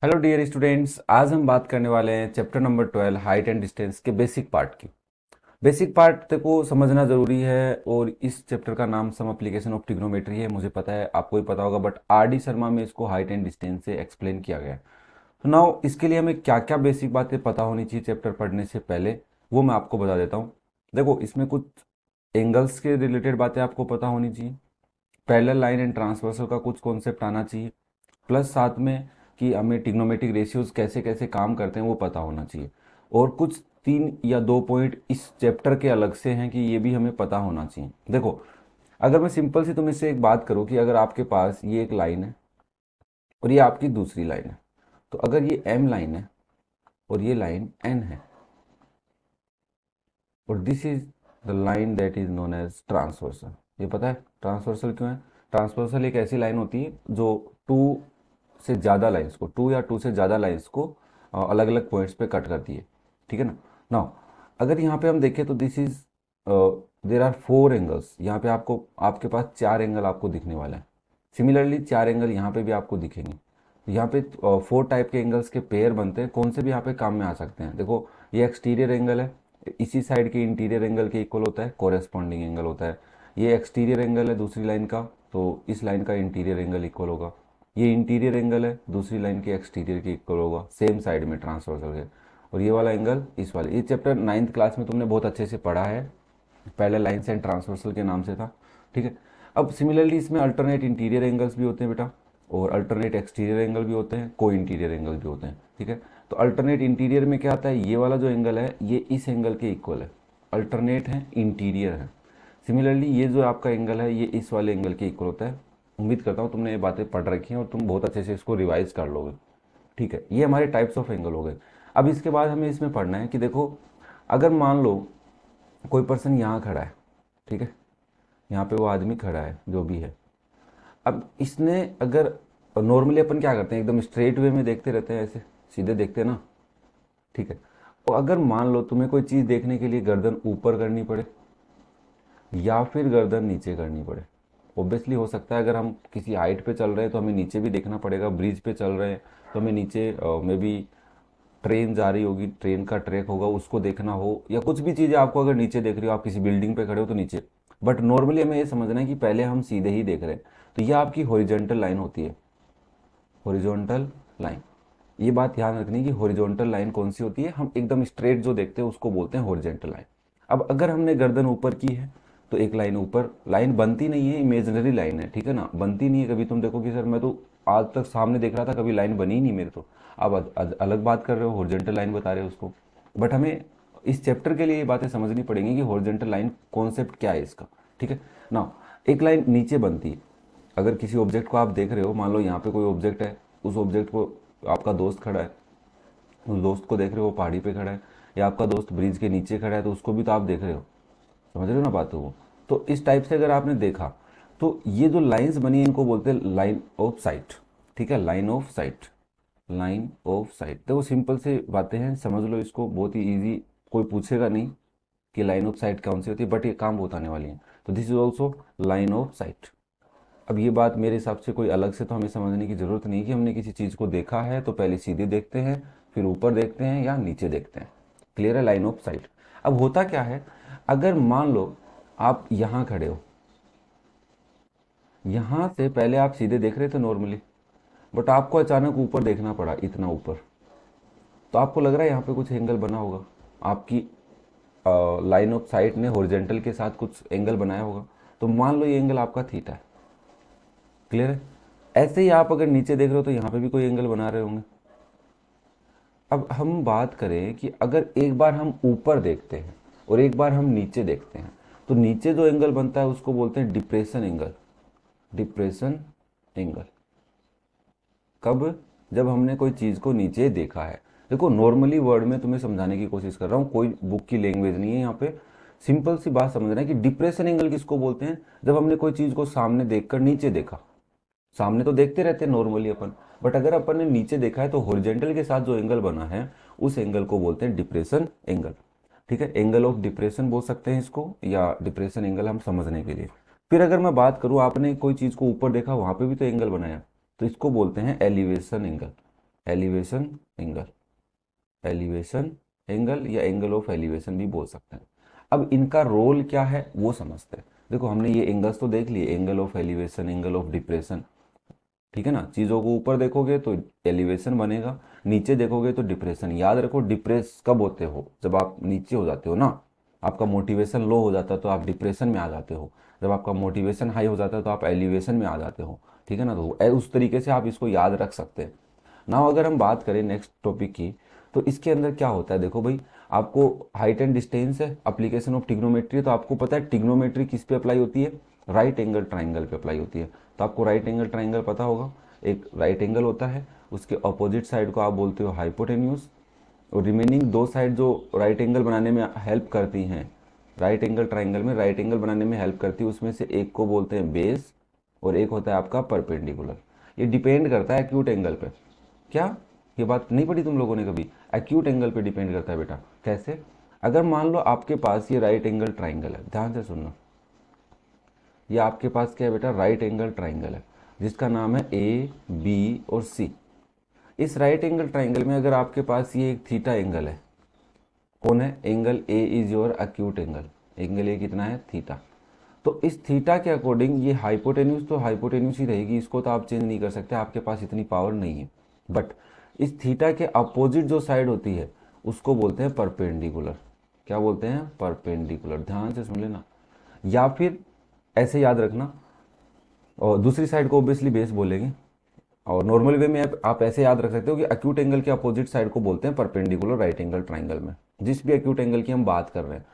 Hello dear students, आज हम बात करने वाले हैं chapter number 12 height and distance के बेसिक पार्ट की। बेसिक पार्ट को समझना जरूरी है और इस चैप्टर का नाम सम एप्लीकेशन ऑफ ट्रिग्नोमेट्री है। मुझे पता है आपको भी पता होगा, बट आर डी शर्मा में इसको हाइट एंड डिस्टेंस से एक्सप्लेन किया गया है। तो नाउ इसके लिए हमें क्या क्या बेसिक बातें पता होनी चाहिए चैप्टर पढ़ने से पहले, वो मैं आपको बता देता हूँ। देखो, इसमें कुछ एंगल्स के रिलेटेड बातें आपको पता होनी चाहिए, पैरेलल लाइन एंड ट्रांसवर्सल का कुछ कॉन्सेप्ट आना चाहिए, प्लस साथ में कि हमें ट्रिग्नोमेट्रिक रेशियोज कैसे कैसे काम करते हैं वो पता होना चाहिए। और कुछ 3 या 2 पॉइंट इस चैप्टर के अलग से हैं कि ये भी हमें पता होना चाहिए। देखो, अगर मैं सिंपल सी तुम इससे एक बात करूँ कि अगर आपके पास ये एक लाइन है और ये आपकी दूसरी लाइन है, तो अगर ये एम लाइन है और ये लाइन एन है और this is the line that is known as transversal. ये पता है ट्रांसवर्सल क्यों है? ट्रांसवर्सल एक ऐसी लाइन होती है जो टू से ज़्यादा लाइंस को, टू या टू से ज़्यादा लाइंस को अलग अलग पॉइंट्स पे कट करती है। ठीक है ना? नाउ अगर यहाँ पे हम देखें तो this is there are 4 angles. यहाँ पे आपको आपके पास 4 एंगल आपको दिखने वाला है। सिमिलरली 4 एंगल यहाँ पे भी आपको दिखेंगे। यहाँ पे 4 टाइप के एंगल्स के पेयर बनते हैं, कौन से भी यहाँ पे काम में आ सकते हैं। देखो, ये एक्सटीरियर एंगल है, इसी साइड के इंटीरियर एंगल के इक्वल होता है, कोरेस्पॉन्डिंग एंगल होता है। ये एक्सटीरियर एंगल है दूसरी लाइन का, तो इस लाइन का इंटीरियर एंगल इक्वल होगा। ये इंटीरियर एंगल है दूसरी लाइन के एक्सटीरियर के इक्वल होगा, सेम साइड में ट्रांसवर्सल है। और ये वाला एंगल इस वाले, ये चैप्टर 9th क्लास में तुमने बहुत अच्छे से पढ़ा है, पहले लाइन्स एंड ट्रांसवर्सल के नाम से था। ठीक है। अब सिमिलरली इसमें अल्टरनेट इंटीरियर एंगल्स भी होते हैं बेटा, और अल्टरनेट एक्सटीरियर एंगल भी होते हैं, को इंटीरियर एंगल भी होते हैं। ठीक है। तो अल्टरनेट इंटीरियर में क्या आता है, ये वाला जो एंगल है ये इस एंगल के इक्वल है, अल्टरनेट है, इंटीरियर है। सिमिलरली ये जो आपका एंगल है ये इस वाले एंगल के इक्वल होता है। उम्मीद करता हूँ तुमने ये बातें पढ़ रखी हैं और तुम बहुत अच्छे से इसको रिवाइज कर लोगे। ठीक है, ये हमारे टाइप्स ऑफ एंगल हो गए। अब इसके बाद हमें इसमें पढ़ना है कि देखो, अगर मान लो कोई पर्सन यहाँ खड़ा है, ठीक है, यहाँ पे वो आदमी खड़ा है जो भी है। अब इसने अगर, नॉर्मली अपन क्या करते हैं, एकदम स्ट्रेट वे में देखते रहते हैं, ऐसे सीधे देखते हैं ना। ठीक है। तो अगर मान लो तुम्हें कोई चीज़ देखने के लिए गर्दन ऊपर करनी पड़े या फिर गर्दन नीचे करनी पड़े, ऑब्वियसली हो सकता है अगर हम किसी हाइट पे चल रहे हैं तो हमें नीचे भी देखना पड़ेगा, ब्रिज पे चल रहे हैं तो हमें नीचे मे बी ट्रेन जा रही होगी, ट्रेन का ट्रैक होगा उसको देखना हो, या कुछ भी चीज़ें आपको अगर नीचे देख रही हो, आप किसी बिल्डिंग पे खड़े हो तो नीचे। बट नॉर्मली हमें ये समझना है कि पहले हम सीधे ही देख रहे हैं, तो ये आपकी हॉरिजॉन्टल लाइन होती है, हॉरिजॉन्टल लाइन। ये बात ध्यान रखनी कि हॉरिजॉन्टल लाइन कौन सी होती है, हम एकदम स्ट्रेट जो देखते हैं उसको बोलते हैं हॉरिजॉन्टल लाइन। अब अगर हमने गर्दन ऊपर की है तो एक लाइन ऊपर, लाइन बनती नहीं है, इमेजिनरी लाइन है, ठीक है ना, बनती नहीं है कभी। तुम देखो कि सर मैं तो आज तक सामने देख रहा था, कभी लाइन बनी ही नहीं मेरे तो। अब अलग बात कर रहे हो, हॉरिजॉन्टल लाइन बता रहे हो उसको। बट हमें इस चैप्टर के लिए ये बातें समझनी पड़ेंगी कि हॉरिजॉन्टल लाइन कॉन्सेप्ट क्या है इसका। ठीक है ना? एक लाइन नीचे बनती है, अगर किसी ऑब्जेक्ट को आप देख रहे हो, मान लो यहाँ पे कोई ऑब्जेक्ट है, उस ऑब्जेक्ट को, आपका दोस्त खड़ा है, उस दोस्त को देख रहे हो पहाड़ी पे खड़ा है, या आपका दोस्त ब्रिज के नीचे खड़ा है तो उसको भी तो आप देख रहे हो। समझ रहे हो ना बात को? तो इस टाइप से अगर आपने देखा तो ये जो लाइंस बनी है इनको बोलते हैं लाइन ऑफ साइट। ठीक है, line of site, line of site. देखो सिंपल से बातें हैं, समझ लो इसको, बहुत ही ईजी। कोई पूछेगा नहीं कि लाइन ऑफ साइट कौन सी होती है, बट ये काम बहुत आने वाली है। तो this is also line of site. अब ये बात मेरे हिसाब से कोई अलग से तो हमें समझने की ज़रूरत नहीं कि हमने किसी चीज़ को देखा है तो पहले सीधे देखते हैं, फिर ऊपर देखते हैं या नीचे देखते हैं। क्लियर है? Line of site. अब होता क्या है, अगर मान लो आप यहाँ खड़े हो, यहाँ से पहले आप सीधे देख रहे थे नॉर्मली, बट आपको अचानक ऊपर देखना पड़ा, इतना ऊपर, तो आपको लग रहा है यहाँ पे कुछ एंगल बना होगा, आपकी लाइन ऑफ साइट ने हॉरिजॉन्टल के साथ कुछ एंगल बनाया होगा, तो मान लो ये एंगल आपका थीटा है। क्लियर है? ऐसे ही आप अगर नीचे देख रहे हो तो यहाँ पे भी कोई एंगल बना रहे होंगे। अब हम बात करें कि अगर एक बार हम ऊपर देखते हैं और एक बार हम नीचे देखते हैं, तो नीचे जो एंगल बनता है उसको बोलते हैं डिप्रेशन एंगल। डिप्रेशन एंगल कब? जब हमने कोई चीज़ को नीचे देखा है। देखो नॉर्मली वर्ड में तुम्हें समझाने की कोशिश कर रहा हूँ, कोई बुक की लैंग्वेज नहीं है यहाँ पे। सिंपल सी बात समझना है कि डिप्रेशन एंगल किसको बोलते हैं, जब हमने कोई चीज़ को सामने देखकर नीचे देखा। सामने तो देखते रहते हैं नॉर्मली अपन, बट अगर अपन ने नीचे देखा है तो हॉरिजॉन्टल के साथ जो एंगल बना है उस एंगल को बोलते हैं डिप्रेशन एंगल। ठीक है, एंगल ऑफ डिप्रेशन बोल सकते हैं इसको, या डिप्रेशन एंगल हम समझने के लिए। फिर अगर मैं बात करूं, आपने कोई चीज़ को ऊपर देखा, वहां पे भी तो एंगल बनाया, तो इसको बोलते हैं elevation angle. Elevation angle, elevation angle या एंगल ऑफ एलिवेशन भी बोल सकते हैं। अब इनका रोल क्या है वो समझते हैं। देखो हमने ये एंगल्स तो देख लिए, angle of elevation, angle of depression, ठीक है ना। चीज़ों को ऊपर देखोगे तो एलिवेशन बनेगा, नीचे देखोगे तो डिप्रेशन। याद रखो डिप्रेस कब होते हो, जब आप नीचे हो जाते हो ना, आपका मोटिवेशन लो हो जाता है तो आप डिप्रेशन में आ जाते हो, जब आपका मोटिवेशन हाई हो जाता है तो आप एलिवेशन में आ जाते हो, ठीक है ना। तो उस तरीके से आप इसको याद रख सकते हैं ना। अगर हम बात करें नेक्स्ट टॉपिक की, तो इसके अंदर क्या होता है, देखो भाई, आपको हाइट एंड डिस्टेंस है, एप्लीकेशन ऑफ टिग्नोमेट्री, तो आपको पता है टिग्नोमेट्री किस पे अप्लाई होती है, राइट एंगल ट्राइंगल पे अप्लाई होती है। तो आपको राइट एंगल ट्राइंगल पता होगा, एक राइट एंगल होता है, उसके अपोजिट साइड को आप बोलते हो हाइपोटेन्यूज, और रिमेनिंग दो साइड जो राइट एंगल बनाने में हेल्प करती हैं, राइट एंगल ट्राइंगल में राइट एंगल बनाने में हेल्प करती है, उसमें से एक को बोलते हैं बेस और एक होता है आपका परपेंडिकुलर। ये डिपेंड करता है एक्यूट एंगल पे। क्या ये बात नहीं पढ़ी तुम लोगों ने कभी? एक्यूट एंगल पे डिपेंड करता है बेटा। कैसे? अगर मान लो आपके पास ये राइट एंगल ट्राइंगल है, ध्यान से सुनना, ये आपके पास क्या है बेटा, राइट एंगल ट्राइंगल है, जिसका नाम है ए बी और सी। इस राइट एंगल ट्राइंगल में अगर आपके पास ये एक थीटा एंगल है, कौन है, angle A is your acute angle, angle A कितना है, थीटा। तो इस थीटा के अकॉर्डिंग ये हाइपोटेन्यूज तो हाइपोटेन्यूज ही रहेगी, इसको तो आप चेंज नहीं कर सकते, आपके पास इतनी पावर नहीं है। बट इस थीटा के अपोजिट जो साइड होती है उसको बोलते हैं परपेंडिकुलर। क्या बोलते हैं, परपेंडिकुलर, ध्यान से सुन लेना। या फिर ऐसे याद रखना, और दूसरी साइड को ऑब्वियसली बेस बोलेंगे, और नॉर्मल वे में आप ऐसे याद रख सकते हो कि एक्यूट एंगल के अपोजिट साइड को बोलते हैं परपेंडिकुलर राइट एंगल ट्राइंगल में, जिस भी एक्यूट एंगल की हम बात कर रहे हैं।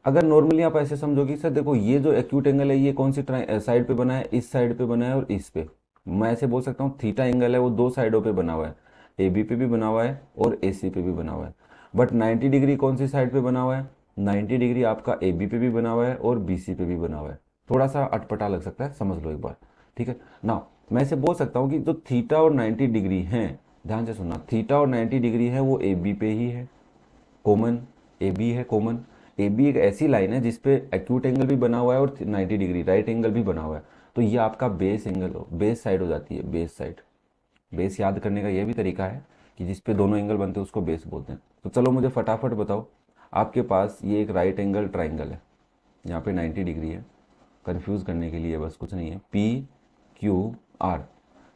अगर नॉर्मली आप ऐसे समझोगे सर देखो ये जो एक्यूट एंगल है ये कौन सी साइड पे बना है, इस साइड पे बना है और इस पे, मैं ऐसे बोल सकता हूँ थीटा एंगल है वो दो साइडों पे बना हुआ है, ए बी पे भी बना हुआ है और ए सी पे भी बना हुआ है। बट 90 डिग्री कौन सी साइड पे बना हुआ है, 90 डिग्री आपका ए बी पे भी बना हुआ है और बी सी पे भी बना हुआ है। थोड़ा सा अटपटा लग सकता है, समझ लो एक बार, ठीक है ना। मैं ऐसे बोल सकता हूँ कि जो थीटा और 90 डिग्री हैं, ध्यान से सुनना, थीटा और 90 डिग्री है वो ए बी पे ही है, कॉमन, ए बी है कॉमन। ए बी एक ऐसी लाइन है जिसपे एक्यूट एंगल भी बना हुआ है और 90 डिग्री राइट एंगल भी बना हुआ है। तो ये आपका बेस एंगल हो, बेस साइड हो जाती है, बेस साइड। बेस याद करने का ये भी तरीका है कि जिसपे दोनों एंगल बनते हैं उसको बेस बोलते हैं। तो चलो मुझे फटाफट बताओ, आपके पास ये एक राइट एंगल ट्राइंगल है, यहाँ पे 90 डिग्री है, कंफ्यूज करने के लिए बस, कुछ नहीं है, पी क्यू आर।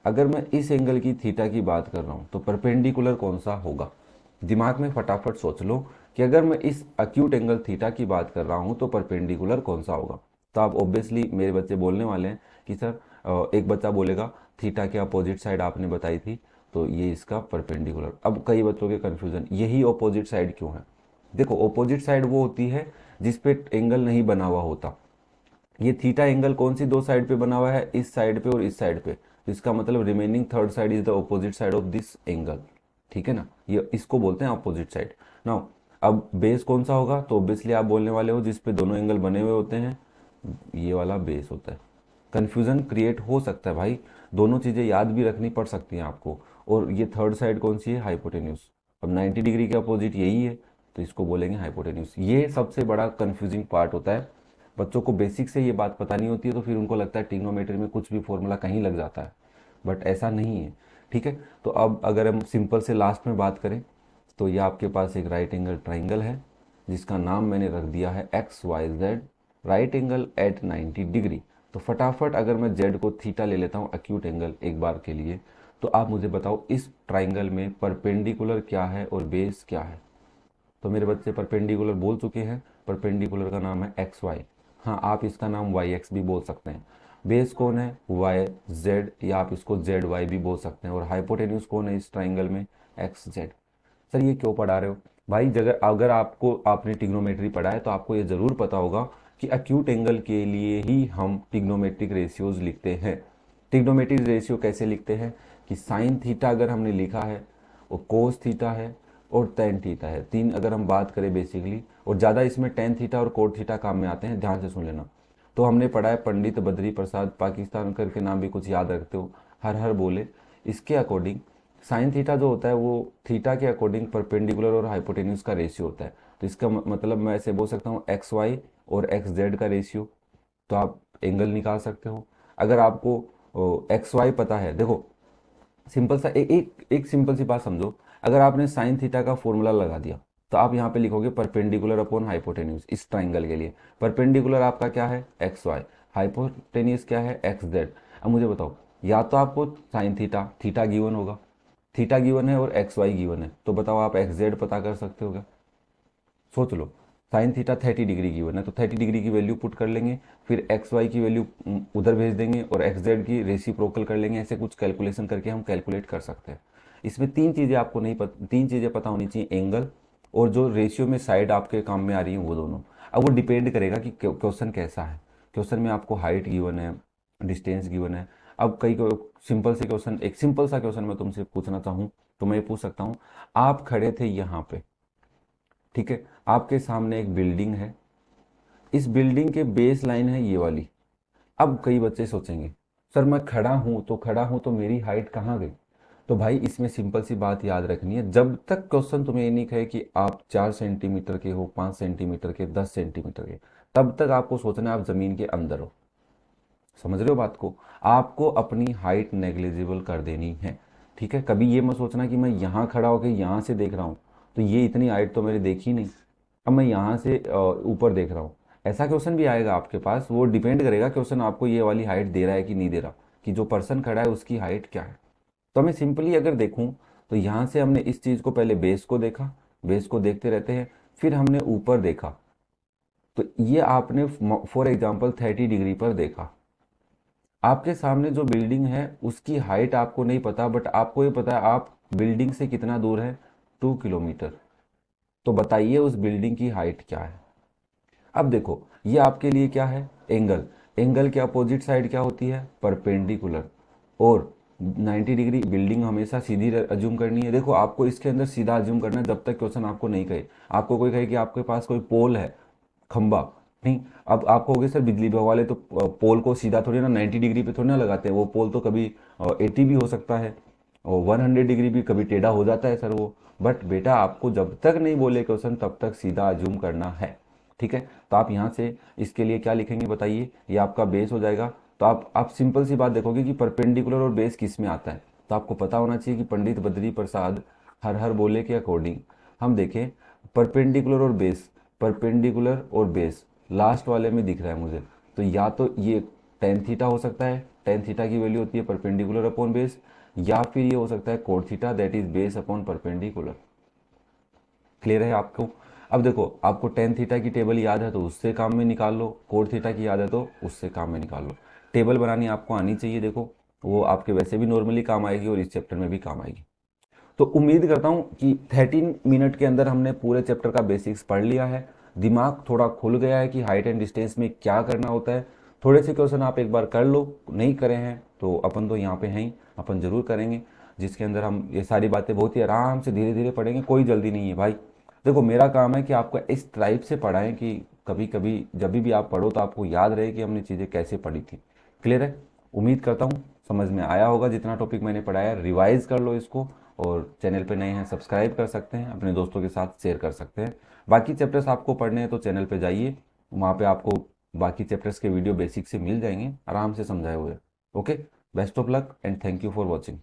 अगर मैं इस एंगल की थीटा की बात कर रहा हूँ तो परपेंडिकुलर कौन सा होगा, दिमाग में फटाफट सोच लो कि अगर मैं इस एक्यूट एंगल थीटा की बात कर रहा हूँ तो परपेंडिकुलर कौन सा होगा। तो आप ऑब्वियसली मेरे बच्चे बोलने वाले हैं कि सर एक बच्चा बोलेगा थीटा के अपोजिट साइड आपने बताई थी तो ये इसका परपेंडिकुलर। अब कई बच्चों के कन्फ्यूजन, यही अपोजिट साइड क्यों है? देखो अपोजिट साइड वो होती है जिस पे एंगल नहीं बना हुआ होता। ये थीटा एंगल कौन सी दो साइड पे बना हुआ है, इस साइड पे और इस साइड पे, तो इसका मतलब remaining third side is the opposite side of this angle, ठीक है ना। ये इसको बोलते हैं अपोजिट साइड। नाउ अब बेस कौन सा होगा, तो ऑब्वियसली आप बोलने वाले हो जिस पे दोनों एंगल बने हुए होते हैं, ये वाला बेस होता है। कन्फ्यूजन क्रिएट हो सकता है भाई, दोनों चीज़ें याद भी रखनी पड़ सकती हैं आपको। और ये थर्ड साइड कौन सी है, हाइपोटेन्यूज। अब 90 डिग्री के अपोजिट यही है तो इसको बोलेंगे हाइपोटेन्यूज। ये सबसे बड़ा कन्फ्यूजिंग पार्ट होता है, बच्चों को बेसिक से ये बात पता नहीं होती है तो फिर उनको लगता है ट्रिग्नोमेट्री में कुछ भी फॉर्मूला कहीं लग जाता है, बट ऐसा नहीं है, ठीक है। तो अब अगर हम सिंपल से लास्ट में बात करें तो ये आपके पास एक राइट एंगल ट्राइंगल है जिसका नाम मैंने रख दिया है X Y Z, right angle at 90 degree. तो फटाफट अगर मैं जेड को थीटा ले लेता हूँ एक्यूट एंगल एक बार के लिए, तो आप मुझे बताओ इस ट्राइंगल में परपेंडिकुलर क्या है और बेस क्या है। तो मेरे बच्चे परपेंडिकुलर बोल चुके हैं, परपेंडिकुलर का नाम है एक्स वाई, हाँ आप इसका नाम वाई एक्स भी बोल सकते हैं। बेस कौन है, वाई जेड, या आप इसको जेड वाई भी बोल सकते हैं। और हाइपोटेन्यूज कौन है इस ट्राइंगल में, एक्स जेड। सर ये क्यों पढ़ा रहे हो भाई, जगह अगर आपको आपने टिग्नोमेट्री पढ़ा है तो आपको ये ज़रूर पता होगा कि एक्यूट एंगल के लिए ही हम टिग्नोमेट्रिक रेशियोज लिखते हैं। टिग्नोमेट्रिक रेशियो कैसे लिखते हैं कि साइन थीटा अगर हमने लिखा है, और कोस थीटा है और टेन थीटा है, तीन अगर हम बात करें बेसिकली, और ज़्यादा इसमें टेन थीटा और कोट थीटा काम में आते हैं, ध्यान से सुन लेना। तो हमने पढ़ा है पंडित बद्री प्रसाद पाकिस्तान करके नाम भी कुछ याद रखते हो, हर हर बोले, इसके अकॉर्डिंग साइन थीटा जो होता है वो थीटा के अकॉर्डिंग परपेंडिकुलर और हाइपोटेन्यूज का रेशियो होता है। तो इसका मतलब मैं ऐसे बोल सकता हूँ एक्स वाई और एक्स जेड का रेशियो, तो आप एंगल निकाल सकते हो। अगर आपको एक्स वाई पता है, देखो सिंपल सा एक सिंपल सी बात समझो, अगर आपने साइन थीटा का फॉर्मूला लगा दिया तो आप यहाँ पे लिखोगे परपेंडिकुलर अपॉन हाइपोटेन्यूज इस ट्राइंगल के लिए। परपेंडिकुलर आपका क्या है, एक्स वाई, हाइपोटेन्यूज क्या है, एक्स जेड। अब मुझे बताओ, या तो आपको साइन थीटा थीटा गिवन होगा, थीटा गिवन है और एक्स वाई गिवन है, तो बताओ आप एक्स जेड पता कर सकते हो क्या? सोच लो, साइन थीटा 30 डिग्री की वन है तो 30 डिग्री की वैल्यू पुट कर लेंगे, फिर एक्स वाई की वैल्यू उधर भेज देंगे और एक्स जेड की रेसिप्रोकल कर लेंगे। ऐसे कुछ कैलकुलेशन करके हम कैलकुलेट कर सकते हैं। इसमें तीन चीज़ें आपको नहीं पता, तीन चीज़ें पता होनी चाहिए, एंगल और जो रेशियो में साइड आपके काम में आ रही है वो दोनों। अब वो डिपेंड करेगा कि क्वेश्चन कैसा है। क्वेश्चन में आपको हाइट गिवन है, डिस्टेंस गिवन है। अब कई सिंपल से क्वेश्चन, एक सिंपल सा क्वेश्चन मैं तुमसे पूछना चाहूँ तो मैं ये पूछ सकता हूँ, आप खड़े थे यहाँ पे, ठीक है, आपके सामने एक बिल्डिंग है, इस बिल्डिंग के बेस लाइन है ये वाली। अब कई बच्चे सोचेंगे सर मैं खड़ा हूं तो मेरी हाइट कहाँ गई? तो भाई इसमें सिंपल सी बात याद रखनी है, जब तक क्वेश्चन तुम्हें ये नहीं कहे कि आप 4 सेंटीमीटर के हो, 5 सेंटीमीटर के, 10 सेंटीमीटर के, तब तक आपको सोचना है आप जमीन के अंदर हो। समझ रहे हो बात को? आपको अपनी हाइट नेग्लिजिबल कर देनी है, ठीक है। कभी ये मत सोचना कि मैं यहाँ खड़ा होकर यहाँ से देख रहा हूँ तो ये इतनी हाइट तो मेरी देखी नहीं, अब मैं यहाँ से ऊपर देख रहा हूँ। ऐसा क्वेश्चन भी आएगा आपके पास, वो डिपेंड करेगा क्वेश्चन आपको ये वाली हाइट दे रहा है कि नहीं दे रहा, कि जो पर्सन खड़ा है उसकी हाइट क्या है। तो हमें सिंपली अगर देखूं तो यहाँ से हमने इस चीज़ को पहले बेस को देखा, बेस को देखते रहते हैं, फिर हमने ऊपर देखा, तो ये आपने फॉर एग्जाम्पल 30 डिग्री पर देखा। आपके सामने जो बिल्डिंग है उसकी हाइट आपको नहीं पता, बट आपको ये पता है आप बिल्डिंग से कितना दूर है, 2 किलोमीटर। तो बताइए उस बिल्डिंग की हाइट क्या है। अब देखो ये आपके लिए क्या है, एंगल। एंगल के अपोजिट साइड क्या होती है, परपेंडिकुलर। और 90 डिग्री, बिल्डिंग हमेशा सीधी अज्यूम करनी है। देखो आपको इसके अंदर सीधा अज्यूम करना है जब तक क्वेश्चन आपको नहीं कहे। आपको कोई कहे कि आपके पास कोई पोल है, खंबा, नहीं, अब आप कहोगे सर बिजली विभाग वाले तो पोल को सीधा थोड़ी ना 90 डिग्री पे थोड़ी ना लगाते हैं, वो पोल तो कभी 80 भी हो सकता है और 100 डिग्री भी कभी टेढ़ा हो जाता है सर वो। बट बेटा आपको जब तक नहीं बोले क्वेश्चन तब तक सीधा अज्यूम करना है, ठीक है। तो आप यहाँ से इसके लिए क्या लिखेंगे बताइए, ये आपका बेस हो जाएगा। तो आप सिंपल सी बात देखोगे कि परपेंडिकुलर और बेस किस में आता है, तो आपको पता होना चाहिए कि पंडित बद्री प्रसाद हर हर बोले के अकॉर्डिंग हम देखें परपेंडिकुलर और बेस, परपेंडिकुलर और बेस लास्ट वाले में दिख रहा है मुझे, तो या तो ये टेन थीटा हो सकता है, टेन थीटा की वैल्यू होती है परपेंडिकुलर अपॉन बेस, या फिर ये हो सकता है cot theta that is base upon perpendicular. Clear है आपको? अब देखो आपको टेन थीटा की टेबल याद है तो उससे काम में निकाल लो, कोट थीटा की याद है तो उससे काम में निकाल लो। टेबल बनानी आपको आनी चाहिए, देखो वो आपके वैसे भी नॉर्मली काम आएगी और इस चैप्टर में भी काम आएगी। तो उम्मीद करता हूँ कि 13 मिनट के अंदर हमने पूरे चैप्टर का बेसिक्स पढ़ लिया है, दिमाग थोड़ा खुल गया है कि हाइट एंड डिस्टेंस में क्या करना होता है। थोड़े से क्वेश्चन आप एक बार कर लो, नहीं करे हैं तो अपन तो यहाँ पे हैं ही, अपन ज़रूर करेंगे, जिसके अंदर हम ये सारी बातें बहुत ही आराम से धीरे धीरे पढ़ेंगे, कोई जल्दी नहीं है भाई। देखो मेरा काम है कि आपको इस टाइप से पढ़ाएं कि कभी कभी जब भी आप पढ़ो तो आपको याद रहे कि हमने चीज़ें कैसे पढ़ी थी। क्लियर है? उम्मीद करता हूँ समझ में आया होगा, जितना टॉपिक मैंने पढ़ाया रिवाइज कर लो इसको, और चैनल पे नए हैं सब्सक्राइब कर सकते हैं, अपने दोस्तों के साथ शेयर कर सकते हैं। बाकी चैप्टर्स आपको पढ़ने हैं तो चैनल पे जाइए, वहाँ पे आपको बाकी चैप्टर्स के वीडियो बेसिक से मिल जाएंगे आराम से समझाए हुए। Okay, best of luck and thank you for watching.